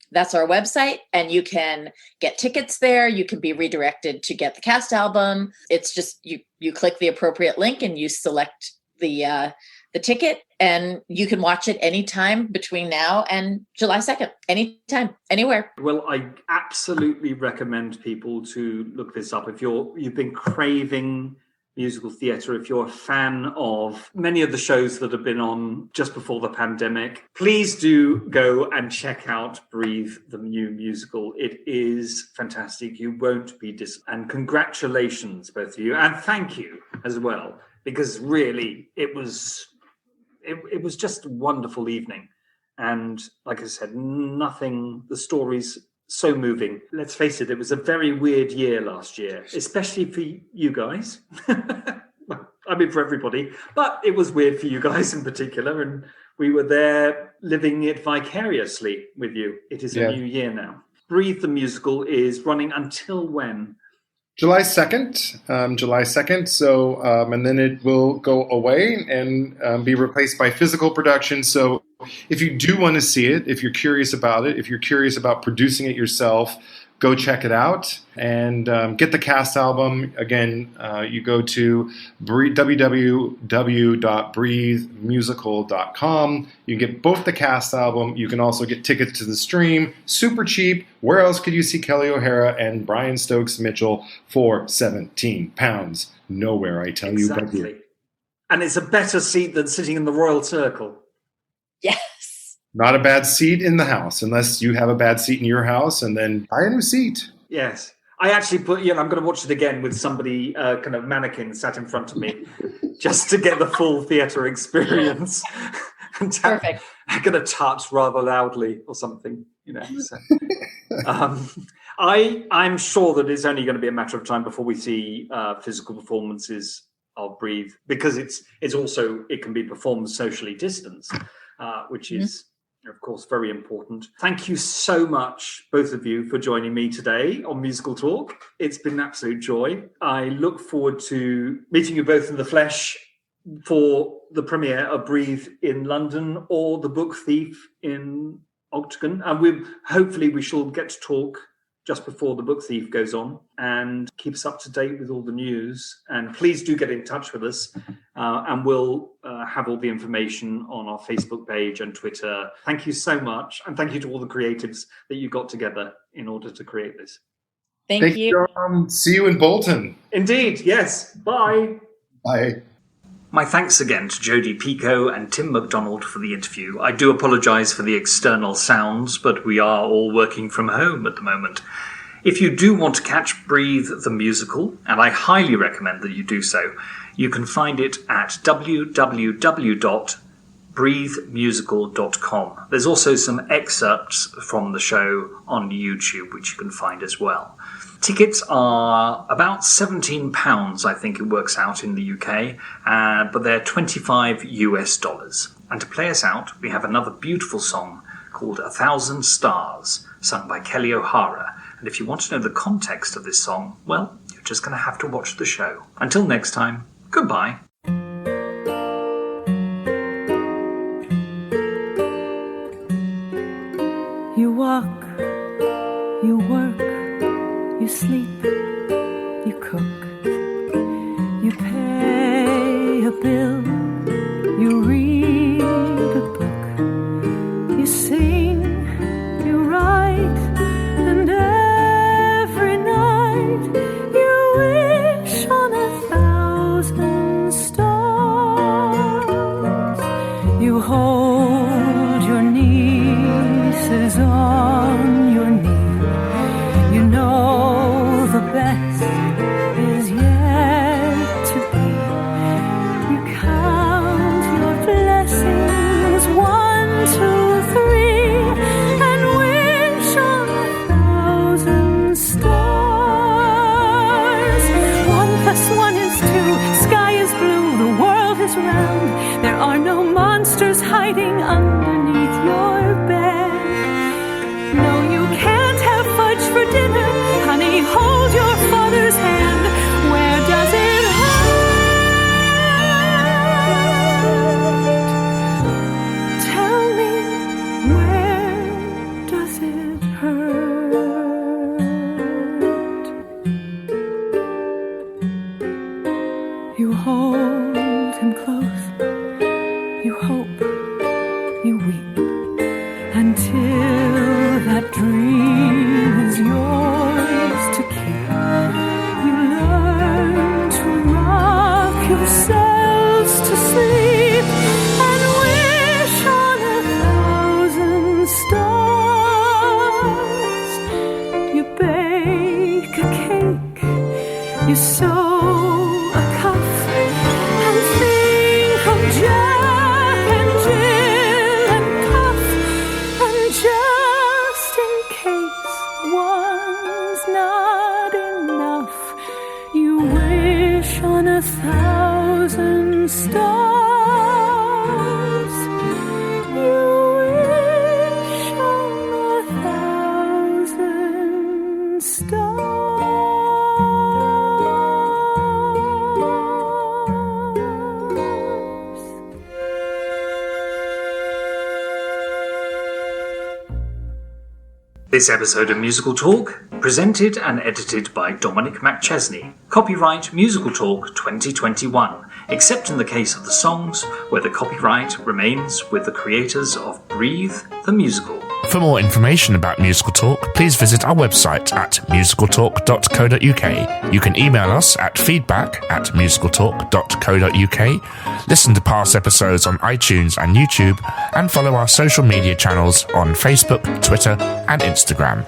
that's our website, and you can get tickets there. You can be redirected to get the cast album. It's just you click the appropriate link and you select the ticket, and you can watch it anytime between now and July 2nd. Anytime, anywhere. Well, I absolutely recommend people to look this up. If you've been craving musical theatre, if you're a fan of many of the shows that have been on just before the pandemic, please do go and check out Breathe, the new musical. It is fantastic. You won't be and congratulations, both of you, and thank you as well, because really it was just a wonderful evening. And like I said, the stories so moving. Let's face it, it was a very weird year last year, especially for you guys. I mean, for everybody, but it was weird for you guys in particular. And we were there living it vicariously with you. It is a new year now. Breathe the musical is running until when? July 2nd. So, and then it will go away and be replaced by physical production. So if you do want to see it, if you're curious about it, if you're curious about producing it yourself, go check it out and get the cast album. Again, you go to www.breathemusical.com. You can get both the cast album. You can also get tickets to the stream. Super cheap. Where else could you see Kelly O'Hara and Brian Stokes Mitchell for £17? Nowhere, I tell you. But here. And it's a better seat than sitting in the Royal Circle. Yes. Not a bad seat in the house, unless you have a bad seat in your house, and then buy a new seat. Yes. I actually I'm going to watch it again with somebody, kind of mannequin sat in front of me, just to get the full theatre experience. Perfect. I'm going to tut rather loudly or something, So. I'm sure that it's only going to be a matter of time before we see physical performances of Breathe, because it can be performed socially distanced, which is, of course, very important. Thank you so much, both of you, for joining me today on Musical Talk. It's been an absolute joy. I look forward to meeting you both in the flesh for the premiere of Breathe in London or The Book Thief in Octagon. And hopefully we shall get to talk just before The Book Thief goes on, and keep us up to date with all the news. And please do get in touch with us, and we'll have all the information on our Facebook page and Twitter. Thank you so much, and thank you to all the creatives that you got together in order to create this. Thank you. See you in Bolton. Indeed, yes. Bye. Bye. My thanks again to Jodi Picoult and Tim McDonald for the interview. I do apologise for the external sounds, but we are all working from home at the moment. If you do want to catch Breathe the musical, and I highly recommend that you do so, you can find it at www.breathemusical.com. breathemusical.com. There's also some excerpts from the show on YouTube, which you can find as well. Tickets are about £17, I think it works out in the UK, but they're $25 US. And to play us out, we have another beautiful song called 1,000 Stars, sung by Kelly O'Hara. And if you want to know the context of this song, well, you're just going to have to watch the show. Until next time, goodbye. You walk, you work, you sleep, you cook, you pay a bill, you read a book, you sing, you write, and every night you wish on 1,000 stars. You hold your nieces on your knee. You know the best is yet to be. You count your blessings, 1, 2, 3, and wish on 1,000 stars. 1 + 1 is 2. Sky is blue, the world is round. There are no monsters hiding underneath your bed. No, you can't have fudge for dinner. Honey, hold your father's hand. Where does it hurt? Tell me, where does it hurt? You hold him close. You hope. You weep. Until that dream is yours to keep. You learn to rock yourselves to sleep and wish on 1,000 stars. You bake a cake, you sew a cuff, and think of Jack and Jill and Puff. Just in case one's not enough, you wish on 1,000 stars. You wish on 1,000 stars. This episode of Musical Talk, presented and edited by Dominic McChesney. Copyright Musical Talk 2021, except in the case of the songs, where the copyright remains with the creators of Breathe the Musical. For more information about Musical Talk, please visit our website at musicaltalk.co.uk. You can email us at feedback@musicaltalk.co.uk, listen to past episodes on iTunes and YouTube, and follow our social media channels on Facebook, Twitter, and Instagram.